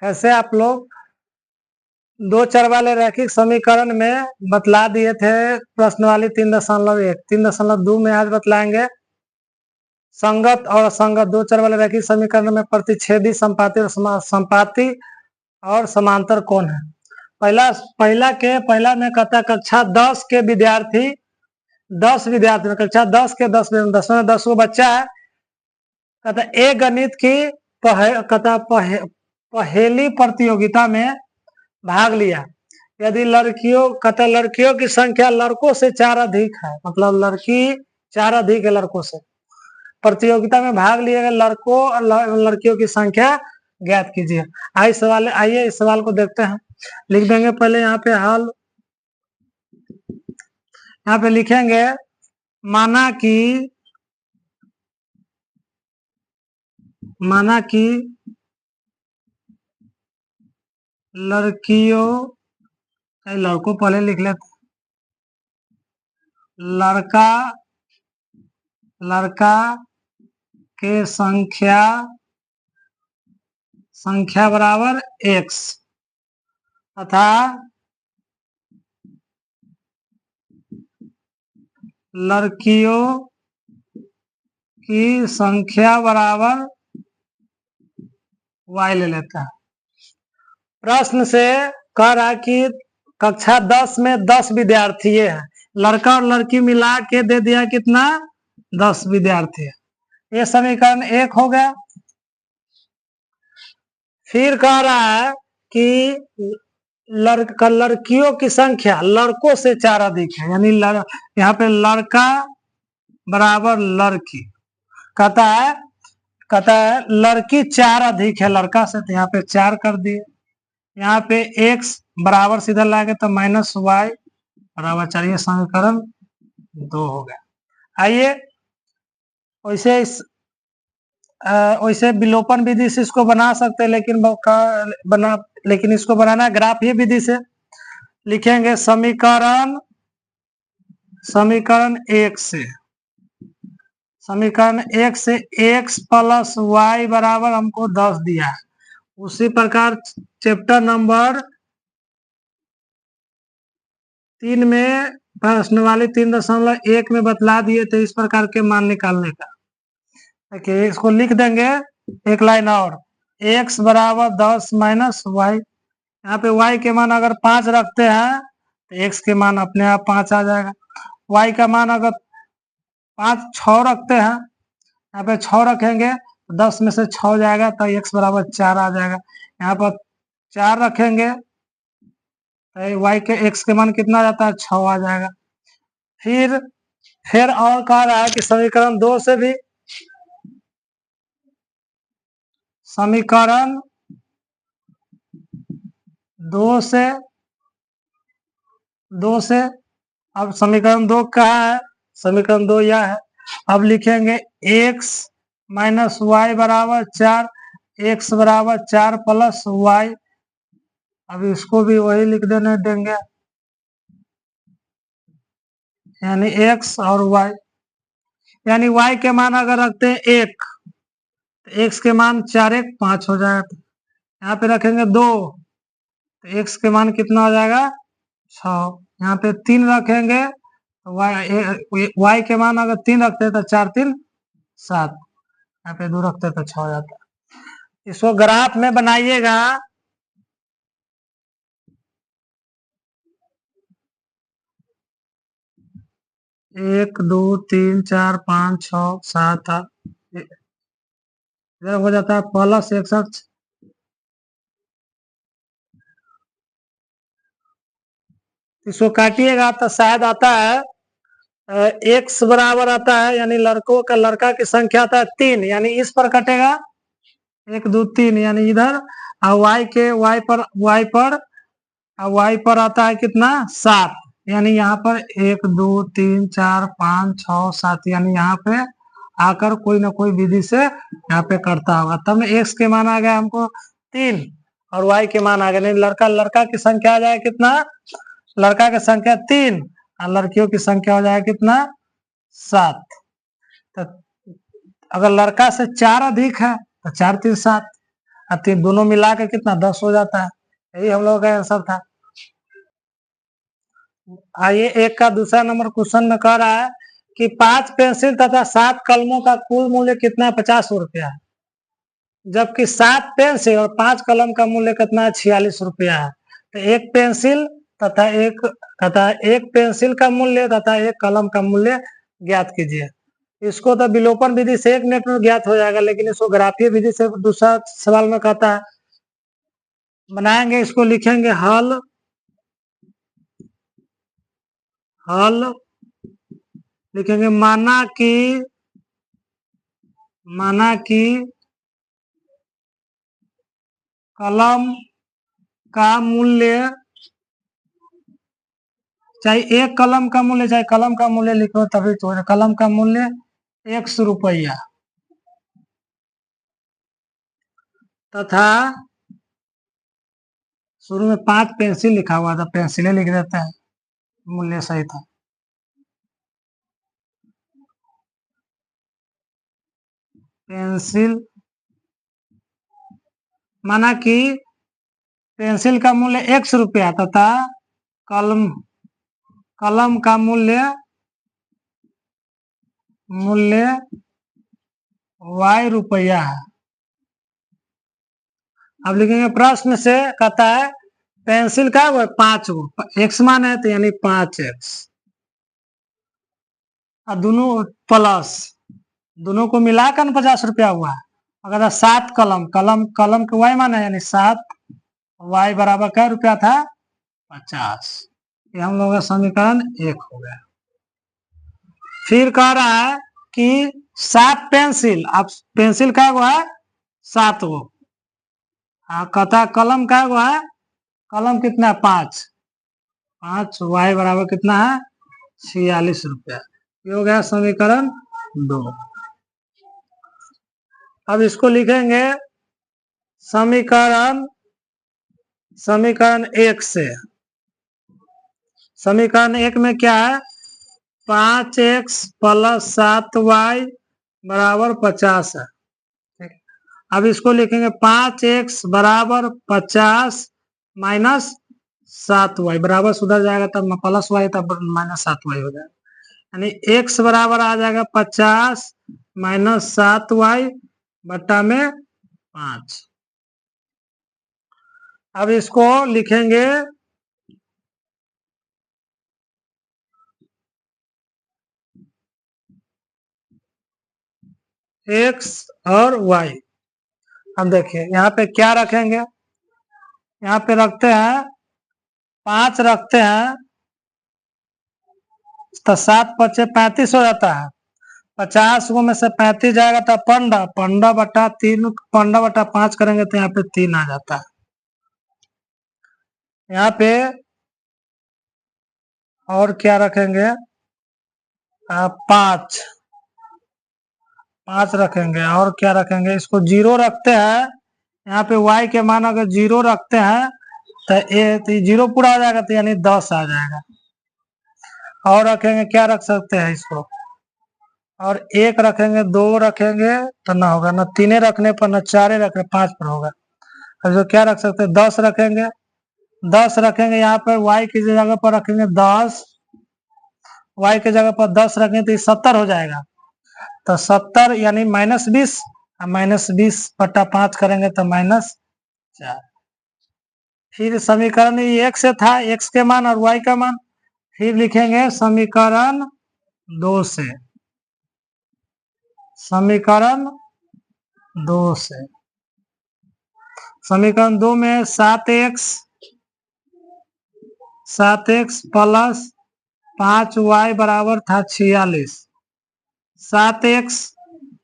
कैसे आप लोग दो चर वाले रैखिक समीकरण में बतला दिए थे प्रश्न वाली 3.1 3.2 में आज बतलाएंगे संगत और असंगत दो चर वाले रैखिक समीकरण में प्रतिच्छेदी संपाती और समांतर कौन है। पहला में कहता कक्षा 10 के विद्यार्थी 10 विद्यार्थी कक्षा 10 के 10 में 10 बच्चा है। कहता एक गणित की पहेली प्रतियोगिता में भाग लिया। यदि लड़कियों की संख्या लड़कों से 4 अधिक है, मतलब लड़की 4 अधिक है लड़कों से, प्रतियोगिता में भाग लिए गए लड़कों और लड़कियों की संख्या ज्ञात कीजिए। आइए इस सवाल को देखते हैं। लिख देंगे पहले यहाँ पे हल, यहाँ पे लिखेंगे माना कि लड़कों पहले लिख लेते, लड़का के संख्या बराबर x तथा लड़कियों की संख्या बराबर y ले लेता है। प्रश्न से कह रहा है कि कक्षा 10 में 10 विद्यार्थी हैं, लड़का और लड़की मिला के दे दिया कितना 10 विद्यार्थी है। ये समीकरण 1 हो गया। फिर कह रहा है कि लड़कियों की संख्या लड़कों से 4 अधिक है, यानी यहाँ पे लड़का बराबर लड़की। कहता है लड़की 4 अधिक है लड़का से, तो यहाँ पे 4 कर दिए। यहाँ पे x बराबर सीधा लाएंगे तो माइनस वाई बराबर 4, ये समीकरण 2 हो गया। आइए वैसे विलोपन विधि से इसको बना सकते हैं, लेकिन इसको बनाना ग्राफ ये विधि से लिखेंगे। समीकरण 1 से x प्लस वाई बराबर हमको 10 दिया है। उसी प्रकार चैप्टर नंबर 3 में प्रश्न वाले 3.1 में बतला दिए थे इस प्रकार के मान निकालने का। इसको लिख देंगे एक लाइन और, x बराबर 10 माइनस वाई। यहाँ पे y के मान अगर 5 रखते हैं तो x के मान अपने आप 5 आ जाएगा। y का मान अगर 6 रखते हैं, यहाँ पे 6 रखेंगे तो 10 में से 6 जाएगा तो x बराबर 4 आ जाएगा। यहाँ पर 4 रखेंगे तो y के x के मान कितना जाता है 6 आ जाएगा। फिर और कह रहा है कि समीकरण 2 से भी, समीकरण 2 से अब समीकरण 2 कहाँ है, समीकरण 2 यह है। अब लिखेंगे x माइनस वाई बराबर 4, x बराबर 4 प्लस वाई। अब इसको भी वही लिख देंगे, यानी x और y। यानी y के मान अगर रखते हैं 1 तो x के मान 4 1 5 हो जाएगा। यहाँ पे रखेंगे 2 तो x के मान कितना हो जाएगा 6। यहाँ पे 3 रखेंगे तो y के मान अगर 3 रखते हैं तो 4 3 7, यहाँ पे 2 रखते हैं तो 6 हो जाता है। इसको ग्राफ में बनाइएगा। एक 2 3 4 5 6 7 8 इधर हो जाता है प्लस 61। इसको काटिएगा तो शायद आता है x बराबर आता है, यानी लड़का की संख्या आता है 3, यानी इस पर कटेगा 1 2 3, यानी इधर। और y पर आता है कितना 7, यानी यहाँ पर 1 2 3 4 5 6 7, यानी यहाँ पे आकर कोई ना कोई विधि से यहाँ पे करता होगा, तब x के मान आ गया हमको 3 और y के मान आ गया। नहीं लड़का की संख्या आ जाए कितना, लड़का की संख्या 3 और लड़कियों की संख्या हो जाए कितना 7। तो अगर लड़का से 4 अधिक है तो 4 3 7, तीन दोनों मिला के कितना 10 हो जाता है। यही हम लोगों का आंसर था। आइए एक का दूसरा नंबर क्वेश्चन में कह रहा है कि 5 पेंसिल तथा 7 कलमों का कुल मूल्य कितना है, 50 रुपया है, जबकि 7 पेंसिल और 5 कलम का मूल्य कितना है, 46 रुपया है। तो एक पेंसिल तथा एक पेंसिल का मूल्य तथा एक कलम का मूल्य ज्ञात कीजिए। इसको तो विलोपन विधि से 1 मिनट में ज्ञात हो जाएगा, लेकिन इसको ग्राफीय विधि से दूसरा सवाल में कहता है। बनाएंगे, इसको लिखेंगे हल लिखेंगे माना कि कलम का मूल्य, चाहे एक कलम का मूल्य चाहे कलम का मूल्य लिखो तभी तो, कलम का मूल्य 100 रुपया तथा शुरू में 5 पेंसिल लिखा हुआ था, पेंसिलें लिख देता है, मूल्य सही था। पेंसिल माना कि पेंसिल का मूल्य 100 रुपया तथा कलम का मूल्य y रुपया है। अब लिखेंगे प्रश्न से कहता है पेंसिल का वो 5 x मान है तो यानी 5x, और दोनों प्लस दोनों को मिलाकर 50 रुपया हुआ। अगर 7 कलम के y मान है यानी 7, y बराबर क्या रुपया था, 50। ये हम लोग का समीकरण 1 हो गया। फिर कह रहा है कि 7 पेंसिल, अब पेंसिल का हुआ है 7 गो, कहता कलम का हुआ है, कलम कितना 5 y बराबर कितना है, 46 रुपया। ये हो गया समीकरण 2। अब इसको लिखेंगे समीकरण 1 से। समीकरण 1 में क्या है, 5x प्लस 7y बराबर 50 है। अब इसको लिखेंगे 5x बराबर 50 माइनस 7y बराबर सुधर जाएगा, तब प्लस y तब माइनस 7y हो जाएगा, यानी x बराबर आ जाएगा 50 माइनस 7y बट्टा में 5। अब इसको लिखेंगे x और y। अब देखिए यहाँ पे क्या रखेंगे, यहाँ पे रखते हैं 5 रखते हैं तो 7 पचे 35 हो जाता है। 50 गो में से 35 जाएगा तो 15 बटा 3, 15 बटा 5 करेंगे तो यहाँ पे 3 आ जाता है। यहाँ पे और क्या रखेंगे, 5 रखेंगे, और क्या रखेंगे, इसको 0 रखते हैं। यहाँ पे y के मान अगर 0 रखते हैं तो 0 पूरा हो जाएगा तो यानी 10 आ जाएगा। और रखेंगे, क्या रख सकते हैं इसको, और 1 रखेंगे, 2 रखेंगे तो ना होगा, ना 3 रखने पर, ना 4 रखने 5 पर होगा। अब जो क्या रख सकते हैं, 10 रखेंगे। 10 रखेंगे, यहाँ पर y की जगह पर रखेंगे 10, y की जगह पर 10 रखेंगे तो 70 हो जाएगा। तो 70 यानी -20, -20 बटा 5 करेंगे तो -4। फिर समीकरण 1 से था x के मान और y का मान, फिर लिखेंगे समीकरण 2 से। समीकरण 2 से, समीकरण 2 में 7x प्लस 5y बराबर था 46। 7x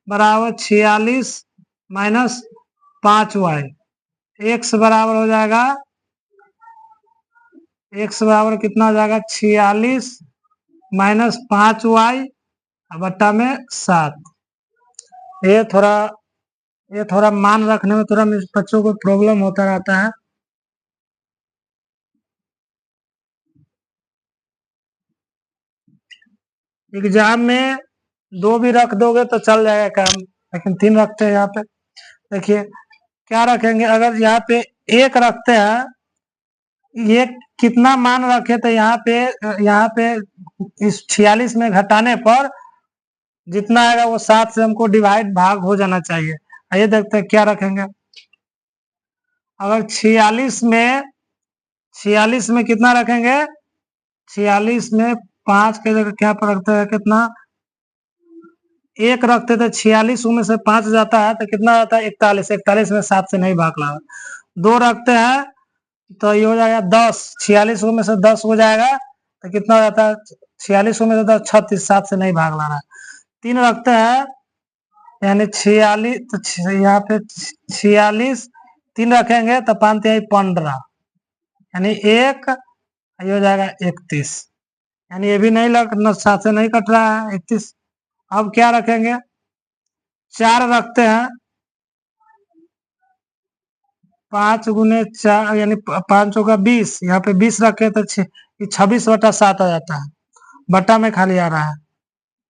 बराबर 46 माइनस 5y, x बराबर हो जाएगा, x बराबर कितना हो जाएगा, 46 माइनस 5y बट्टा में 7। ये थोड़ा मान रखने में थोड़ा बच्चों को प्रॉब्लम होता रहता है। एग्जाम में 2 भी रख दोगे तो चल जाएगा काम, लेकिन 3 रखते हैं यहाँ पे। देखिए क्या रखेंगे, अगर यहाँ पे 1 रखते हैं, ये कितना मान रखे तो यहाँ पे इस 46 में घटाने पर जितना आएगा वो 7 से हमको डिवाइड भाग हो जाना चाहिए। आइए देखते हैं क्या रखेंगे। अगर 46 में कितना रखेंगे, 46 में 5 के जगह क्या पर रखते हैं, कितना 1 रखते थे, 46 में से 5 जाता है तो कितना आता है 41। 41 में 7 से नहीं भाग लगा। 2 रखते हैं तो ये हो जाएगा 10, 46 में से 10 हो जाएगा तो कितना हो जाता है 46 में से 10 36, 7 से नहीं भाग ला रहा है। 3 रखते हैं यानी 46, तो यहाँ पे 46 3 रखेंगे तो 5 3 15 यानी 1, ये हो जाएगा 31, यानी ये भी नहीं लग 7 से नहीं कट रहा है 31। अब क्या रखेंगे, 4 रखते हैं, 5 गुने 4 यानी 5 होगा 20, यहाँ पे 20 रखे तो 26/7 आ जाता है, बटा में खाली आ रहा है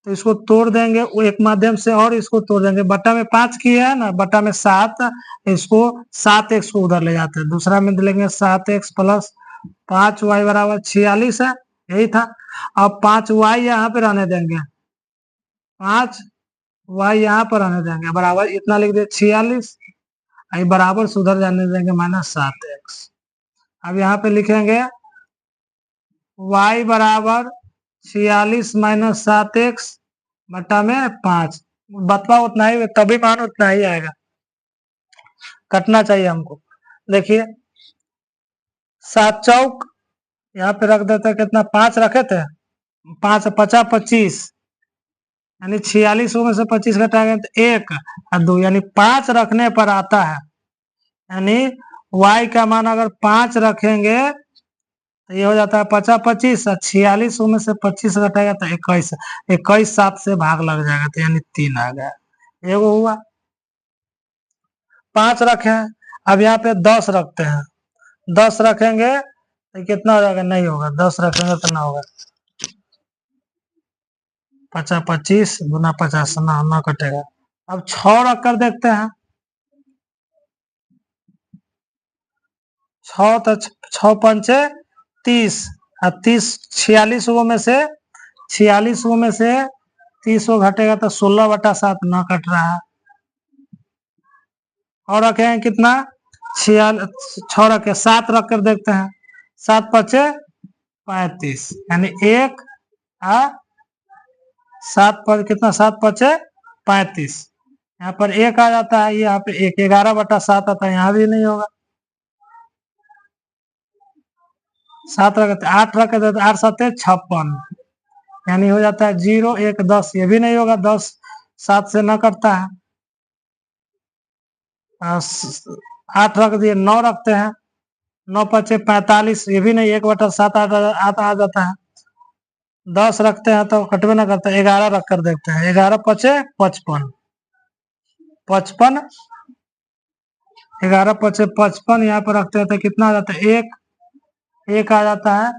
तो इसको तोड़ देंगे वो एक माध्यम से और इसको तोड़ देंगे। बटा में 5 किया है ना, बटा में 7, इसको 7x को उधर ले जाते हैं, दूसरा में लेंगे 7x प्लस 5y बराबर 46 है, यही था। अब 5y यहाँ पे रहने देंगे, 5y यहाँ पर रहने देंगे, बराबर इतना लिख दे 46, बराबर से उधर जाने देंगे -7x। अब यहाँ पे लिखेंगे y बराबर 46 - 7x बटा में 5, बतवा उतना ही तभी मान उतना ही आएगा, कटना चाहिए हमको। देखिए 7 चौक यहाँ पे रख देते हैं, कितना 5 रखे थे, 5 50 25 यानी 46 में से 25 घटाएंगे तो 1 और 2 यानी 5 रखने पर आता है, यानी y का मान अगर 5 रखेंगे तो ये हो जाता है 50 25 और 46 में से 25 घटाएगा तो 21, 21 7 से भाग लग जाएगा तो यानी 3 आ गया, एगो हुआ। 5 रखे हैं, अब यहाँ पे 10 रखते हैं, 10 रखेंगे तो कितना हो जाएगा, नहीं होगा, 10 रखेंगे तो ना होगा, 50 25 गुना 50 ना कटेगा। अब 6 रख कर देखते हैं, 6 तो 6 पंचे 30 और 30 46 में से 46 में से 30 घटेगा तो 16/7 ना कट रहा है। और रखे हैं कितना 6 रखे, 7 रख कर देखते हैं, 7 पचे 35 यानी 1 7 पर कितना 7 पचे 35, यहाँ पर 1 आ जाता है, यहाँ पे 1 11/7 आता है, यहाँ भी नहीं होगा। 7 रखते 8 रखे थे 8 7 56 यानी हो जाता है 0 1 10, ये भी नहीं होगा, 10 7 से न कटता है। 8 रख दिए, 9 रखते हैं, 9 पचे 45, ये भी नहीं, 1/7 आ जाता है। 10 रखते हैं तो कटवे ना करता है, 11 रख कर देखते हैं, 11 पचे 55, 55 11 पचे 55 यहाँ पर रखते हैं तो कितना आ जाता है, 1 आ जाता है।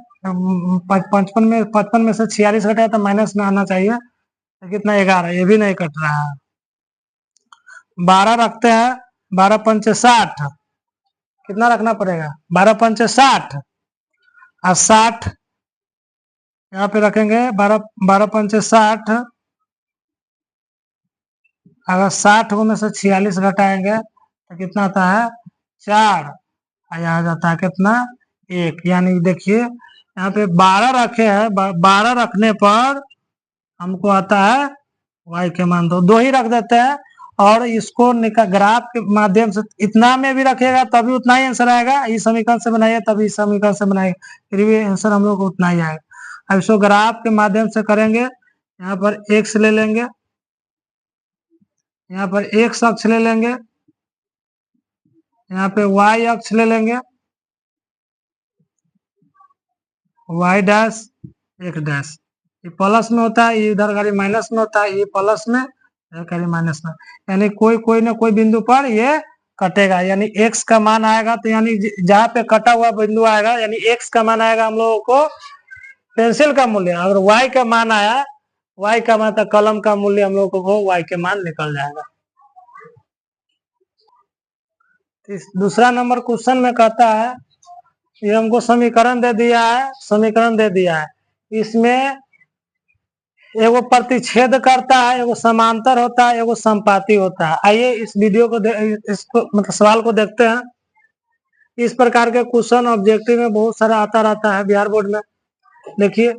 55 में से 46 घटाया तो माइनस में आना चाहिए तो कितना 11, ये भी नहीं कट रहा है। 12 रखते हैं, 12 पंचे 60, कितना रखना पड़ेगा, 12 पंचे 60 और 60 यहाँ पे रखेंगे, 12 पंचे 60, अगर 60 में से 46 घटाएंगे तो कितना आता है 4, यहाँ जाता है कितना 1, यानी देखिए यहाँ पे 12 रखे हैं, 12 रखने पर हमको आता है y के मान 2 ही रख देते हैं, और इसको ग्राफ के माध्यम से इतना में भी रखेगा तभी उतना ही आंसर आएगा, इस समीकरण से बनाइए तभी इस समीकरण से बनाइए फिर भी आंसर हम लोग को उतना ही आएगा। अब इसको ग्राफ के माध्यम से करेंगे, यहाँ पर x ले लेंगे, यहाँ पर x अक्ष ले लेंगे, यहाँ पे y अक्ष ले लेंगे, y डैश एक डैश, ये प्लस में होता है, ये इधर गाड़ी माइनस में होता है, ये प्लस में गाड़ी माइनस में, यानी कोई ना कोई बिंदु पर ये कटेगा, यानी x का मान आएगा तो यानी जहाँ पे कटा हुआ बिंदु आएगा यानी x का मान आएगा हम लोगों को पेंसिल का मूल्य, अगर y का मान आया, y का मान तो कलम का मूल्य हम लोगों को y के मान निकल जाएगा। दूसरा नंबर क्वेश्चन में कहता है ये हमको समीकरण दे दिया है, इसमें एगो प्रतिच्छेद करता है, एगो समांतर होता है, एगो संपाती होता है। आइए इस वीडियो को इसको मतलब सवाल को देखते हैं। इस प्रकार के क्वेश्चन ऑब्जेक्टिव में बहुत सारा आता रहता है बिहार बोर्ड में। देखिए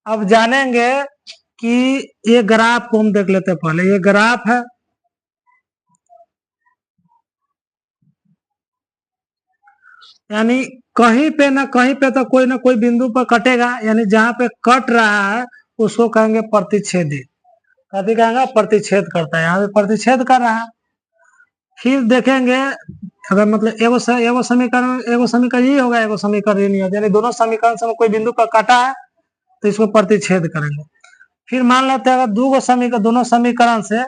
अब जानेंगे कि ये ग्राफ को हम देख लेते हैं। पहले ये ग्राफ है, यानी कहीं पे ना कहीं पे तो कोई ना कोई बिंदु पर कटेगा, यानी जहां पे कट रहा है उसको कहेंगे प्रतिच्छेदी। कभी कहेंगे प्रतिच्छेद करता है, यहाँ पे प्रतिच्छेद कर रहा है। फिर देखेंगे अगर मतलब एगो समीकरण ये होगा, एगो समीकरण ये नहीं होगा, यानी दोनों समीकरण से कोई बिंदु पर कटा है तो इसको प्रतिच्छेद करेंगे। फिर मान लेते हैं अगर दोनों समीकरण से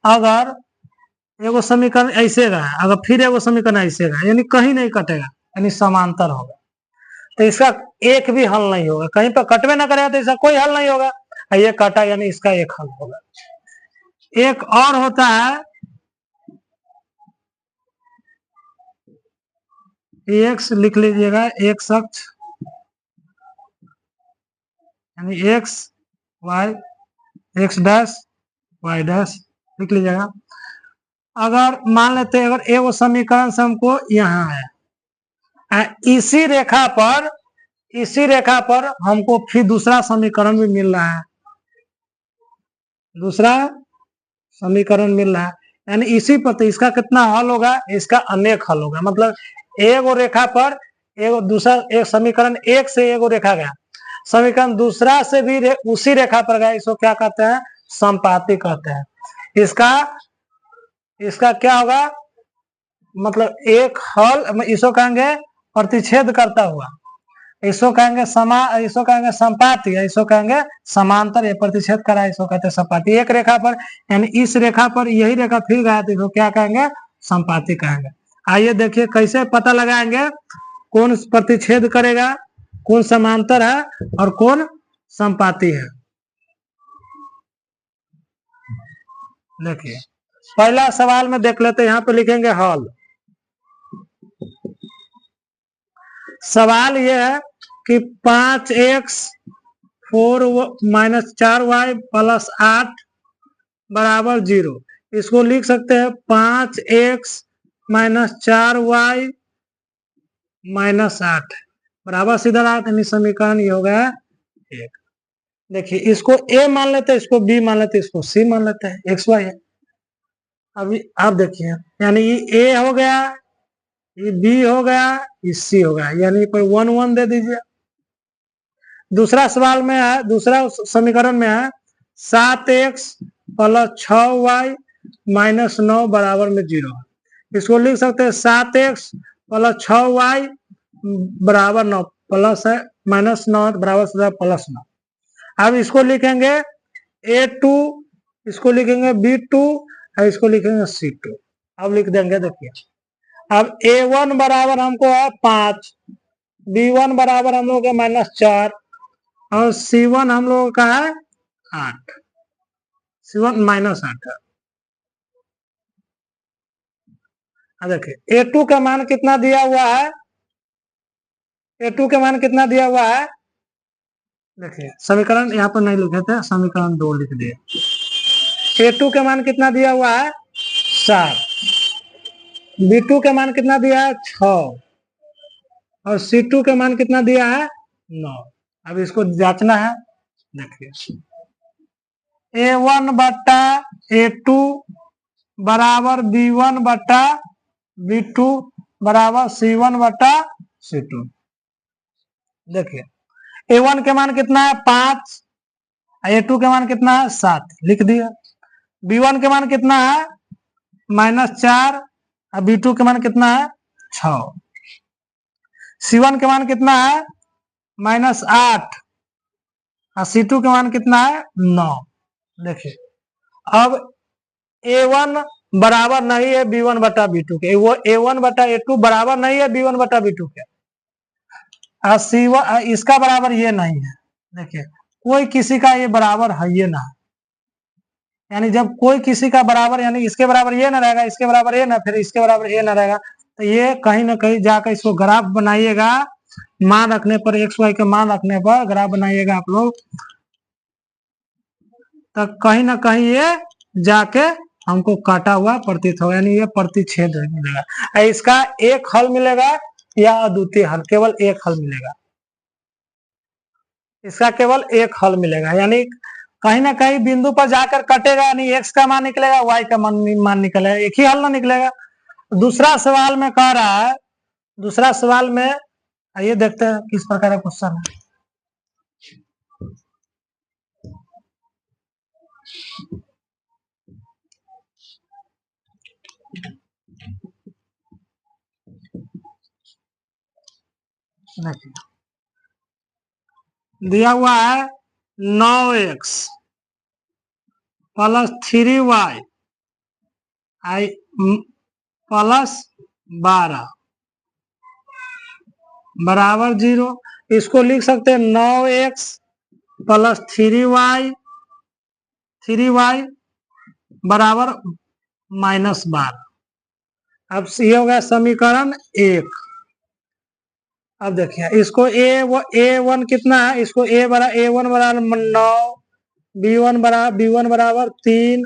अगर एगो समीकरण ऐसे रहा, अगर फिर एगो समीकरण ऐसे रहा, यानी कहीं नहीं कटेगा, यानी समांतर होगा, तो इसका एक भी हल नहीं होगा। कहीं पर कटवे ना करेगा तो इसका कोई हल नहीं होगा। ये कटा यानी इसका एक हल होगा। एक और होता है एक्स, लिख लीजिएगा एक्स अक्ष, यानी x y, x dash y dash लिख लीजिएगा। अगर मान लेते हैं अगर एगो समीकरण से हमको यहाँ है, इसी रेखा पर हमको फिर दूसरा समीकरण भी मिल रहा है, यानी इसी पर तो इसका कितना हल होगा, इसका अनेक हल होगा। मतलब एगो रेखा पर एगो दूसरा एक समीकरण, एक से एगो रेखा गया, समीकरण दूसरा से भी उसी रेखा पर गया, इसको क्या कहते हैं, संपाती कहते हैं। इसका क्या होगा, मतलब एक हल, इसको कहेंगे प्रतिच्छेद करता हुआ, इसको कहेंगे संपाती, इसको कहेंगे समांतर। ये प्रतिच्छेद करा, इसको कहते हैं संपाती। एक रेखा पर यानी इस रेखा पर यही रेखा फिर गया तो इसको क्या कहेंगे, संपाती कहेंगे। आइए देखिए कैसे पता लगाएंगे कौन प्रतिच्छेद करेगा, कौन समांतर है और कौन संपाती है। देखिए पहला सवाल में देख लेते हैं, यहाँ पे लिखेंगे हल। सवाल यह है कि 5x 4-4y प्लस 8 बराबर 0। इसको लिख सकते हैं 5x माइनस 4y माइनस 8 बराबर सीधा रहा, यानी समीकरण ये हो गया एक। देखिए इसको a मान लेते हैं, इसको b मान लेते हैं, इसको c मान लेते हैं, एक्स वाई है। अभी आप देखिए यानी ये a हो गया, ये b हो गया, ये c हो गया, यानी पर 1 1 दे दीजिए। दूसरा सवाल में है, दूसरा समीकरण में है 7x प्लस 6y माइनस 9 बराबर में 0। इसको लिख सकते हैं 7x प्लस 6y बराबर 9, प्लस है माइनस 9 बराबर प्लस 9। अब इसको लिखेंगे a2, इसको लिखेंगे b2 और इसको लिखेंगे c2। अब लिख देंगे, देखिए अब a1 बराबर हमको है 5, b1 बराबर हम लोग का -4 और C1 हम लोगों का है 8, C1 -8 है। देखिए A2 का मान कितना दिया हुआ है, A2 का मान कितना दिया हुआ है, देखिए समीकरण यहाँ पर नहीं लिखे थे, समीकरण 2 लिख दिए। A2 का मान कितना दिया हुआ है 7, B2 का मान कितना दिया है 6 और C2 का मान कितना दिया है 9। अब इसको जांचना है। देखिए A1 बट्टा A2 बराबर B1 बट्टा B2 बराबर C1 बट्टा C2। देखिए A1 के मान कितना है 5, A2 के मान कितना है 7, लिख दिया। B1 के मान कितना है -4 और B2 के मान कितना है 6, C1 के मान कितना है -8 और C2 के मान कितना है 9। देखिए अब A1 बराबर नहीं है B1 बटा B2 के, वो A1 बटा A2 बराबर नहीं है B1 बटा B2 के, और C1 इसका बराबर ये नहीं है। देखिए कोई किसी का ये बराबर है ये ना, यानी जब कोई किसी का बराबर, यानी इसके बराबर ये ना रहेगा, इसके बराबर ये ना, फिर इसके बराबर ये ना रहेगा, तो ये कहीं ना कहीं जाकर इसको ग्राफ बनाइएगा, मान रखने पर, एक्स वाई के मान रखने पर ग्राफ बनाइएगा आप लोग, तो कहीं ना कहीं ये जाके हमको काटा हुआ प्रतीत होगा, यानी ये प्रतिच्छेद मिलेगा। इसका एक हल मिलेगा या अद्वितीय हल, केवल एक हल मिलेगा, इसका केवल एक हल मिलेगा, यानी कहीं ना कहीं बिंदु पर जाकर कटेगा, यानी एक्स का मान निकलेगा, वाई का मान निकलेगा, एक ही हल ना निकलेगा। दूसरा सवाल में कह रहा है, दूसरा सवाल में आइए देखते हैं किस प्रकार का क्वेश्चन है। दिया हुआ है 9x प्लस 3y प्लस 12 बराबर 0। इसको लिख सकते हैं 9x प्लस 3y बराबर -12। अब ये हो गया समीकरण 1। अब देखिए इसको a1 कितना है, इसको a1 बराबर 9, b1 बराबर 3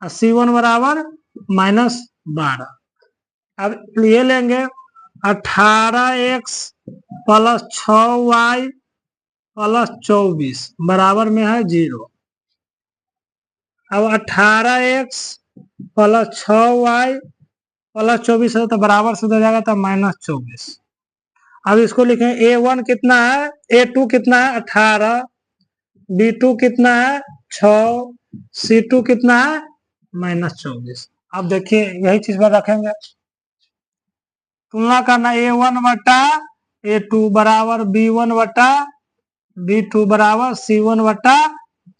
और c1 बराबर -12। अब ये लेंगे 18x प्लस 6y प्लस 24 बराबर में है 0। अब 18x प्लस 6y प्लस 24 है तो बराबर से हो जाएगा तो -24। अब इसको लिखें a1 कितना है, a2 कितना है 18, b2 कितना है 6, c2 कितना है -24। अब देखिए यही चीज पर रखेंगे, तुलना करना a1 बटा a2 बराबर b1 बटा b2 बराबर c1 बटा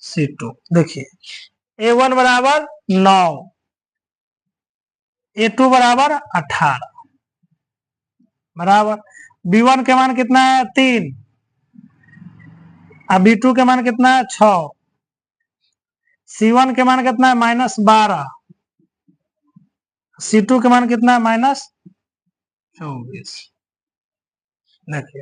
c2। देखिए a1 बराबर 9, a2 बराबर 18 बराबर b1 के मान कितना है 3 और b2 के मान कितना है 6, c1 के मान कितना है -12, c2 के मान कितना है -24। देखिए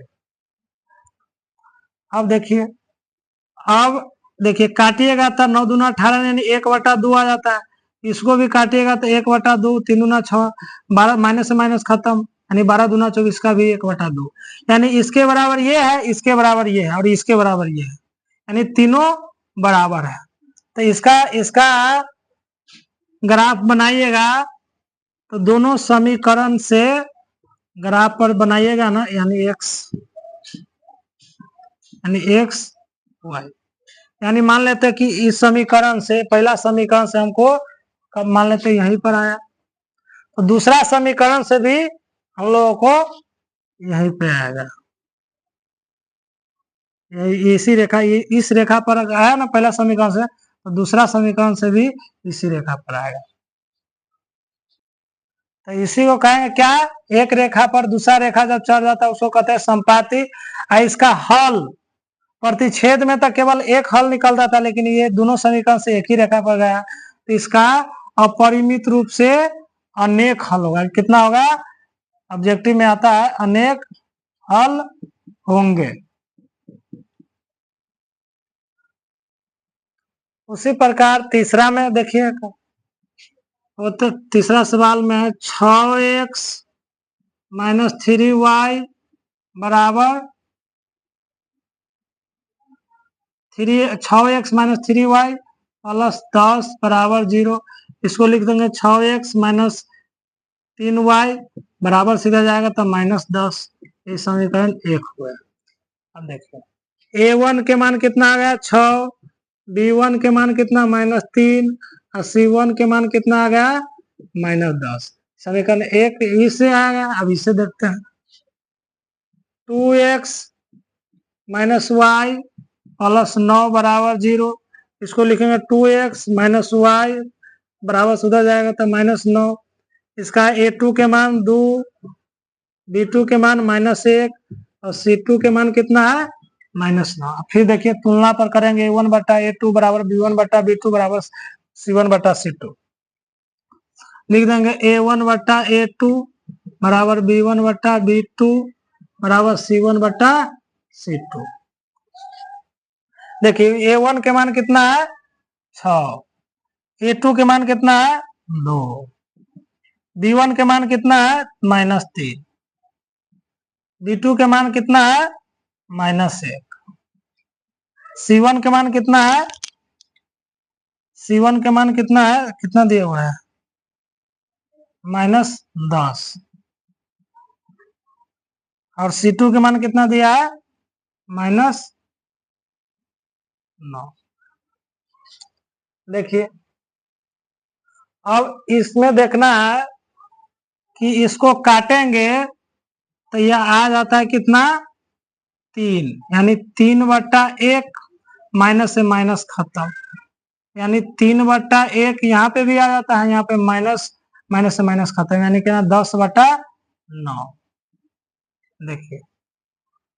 अब देखिए काटिएगा तो 9 दूना 18 यानी 1/2 आ जाता है। इसको भी काटिएगा तो 1/2, 3 दूना 6, 12 माइनस से माइनस खत्म, यानी 12 दूना 24 का भी 1/2, यानी इसके बराबर ये है, इसके बराबर ये है और इसके बराबर ये है, यानी तीनों बराबर है। तो इसका ग्राफ बनाइएगा तो दोनों समीकरण से ग्राफ पर बनाइएगा ना, यानी एक्स वाई, यानी मान लेते हैं कि इस समीकरण से, पहला समीकरण से हमको कब मान लेते हैं यहीं पर आया, तो दूसरा समीकरण से भी हम लोगों को यहीं पे आएगा, इसी रेखा, इस रेखा पर आया ना पहला समीकरण से, तो दूसरा समीकरण से भी इसी रेखा पर आएगा। तो इसी को कहेंगे क्या, एक रेखा पर दूसरा रेखा जब चढ़ जाता है उसको कहते हैं संपाती। इसका हल प्रतिच्छेद में तो केवल एक हल निकलता था, लेकिन ये दोनों समीकरण से एक ही रेखा पर गया, तो इसका अपरिमित रूप से अनेक हल होगा। कितना होगा, ऑब्जेक्टिव में आता है अनेक हल होंगे। उसी प्रकार तीसरा में देखिए, वो तो तीसरा सवाल में है 6x माइनस 3y बराबर 6x माइनस 3y प्लस 10 बराबर 0। इसको लिख देंगे 6x माइनस 3y बराबर सीधा जाएगा तो -10। ये समीकरण 1 हुआ। अब देखिए a1 के मान कितना आ गया 6, b1 के मान कितना -3 और c1 के मान कितना आ गया -10। समीकरण 1 इससे आ गया। अब इसे देखते हैं 2x माइनस वाई प्लस 9 बराबर 0। इसको लिखेंगे 2x माइनस वाई बराबर सुधर जाएगा तो -9। इसका a2 के मान 2, b2 के मान -1 और c2 के मान कितना है -9। फिर देखिए तुलना पर करेंगे a1 बटा a2 बराबर b1 बटा b2 बराबर C1 बटा C2 लिख देंगे A1 बटा A2 बराबर B1 बटा B2 बराबर C1 बटा C2। देखिए A1 के मान कितना है 6, A2 के मान कितना है 2, B1 के मान कितना है -3, B2 के मान कितना है -1, C1 के मान कितना है, C1 के मान कितना है, कितना दिया हुआ है -10, और C2 के मान कितना दिया है -9। देखिए अब इसमें देखना है कि इसको काटेंगे तो यह आ जाता है कितना 3, यानी 3/1 माइनस से माइनस खत्म, यानी 3/1 यहाँ पे भी आ जाता है, यहाँ पे माइनस से माइनस खत्म, यानी कि 10/9। देखिए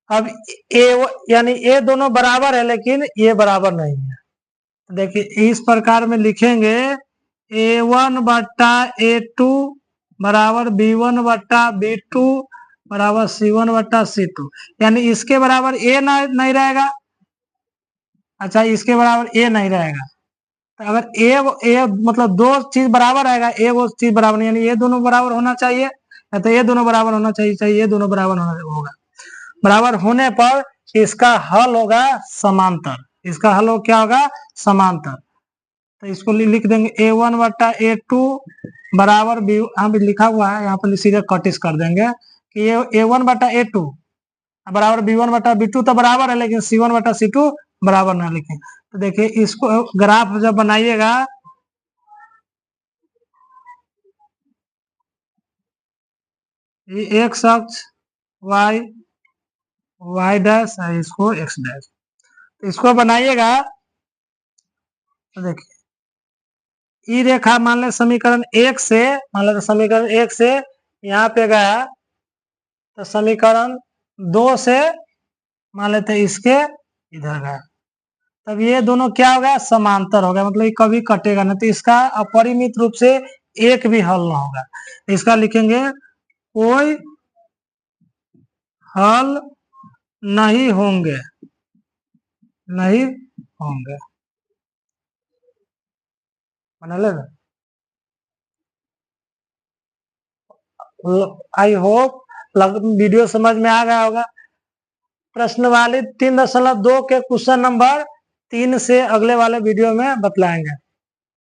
अब यानी ये दोनों बराबर है लेकिन ये बराबर नहीं है। देखिए इस प्रकार में लिखेंगे A1 बटा A2 बराबर B1 बटा B2 बराबर C1 बटा C2, यानी इसके बराबर A नहीं रहेगा। अच्छा इसके बराबर A नहीं रहेगा, तो अगर A मतलब दो चीज बराबर रहेगा, A वो चीज बराबर नहीं, यानी ये दोनों बराबर होना चाहिए, या तो ये दोनों बराबर होना चाहिए, ये दोनों बराबर होगा। बराबर होने पर इसका हल होगा समांतर, इसका हल हो क्या होगा समांतर। तो इसको लिख देंगे A1 बटा A2 बराबर B, यहाँ पे लिखा हुआ है, यहाँ पर सीधे कटिस कर देंगे कि A1 बटा A2 बराबर B1 बटा B2 तो बराबर है, लेकिन C1 बटा C2 बराबर ना लिखें। तो देखिए इसको ग्राफ जब बनाइएगा ये x अक्ष y डैश है, इसको x डैश, तो इसको बनाइएगा तो देखिए ई रेखा मान ले समीकरण 1 से, मान ले समीकरण 1 से यहाँ पे गया, तो समीकरण 2 से मान लेते इसके इधर गया, तब ये दोनों क्या हो गया समांतर हो गया, मतलब ये कभी कटेगा नहीं, तो इसका अपरिमित रूप से एक भी हल ना होगा। इसका लिखेंगे कोई हल नहीं होंगे, नहीं होंगे, बना लेगा। आई होप वीडियो समझ में आ गया होगा। प्रश्न वाले 3.2 के क्वेश्चन नंबर 3 से अगले वाले वीडियो में बतलाएंगे।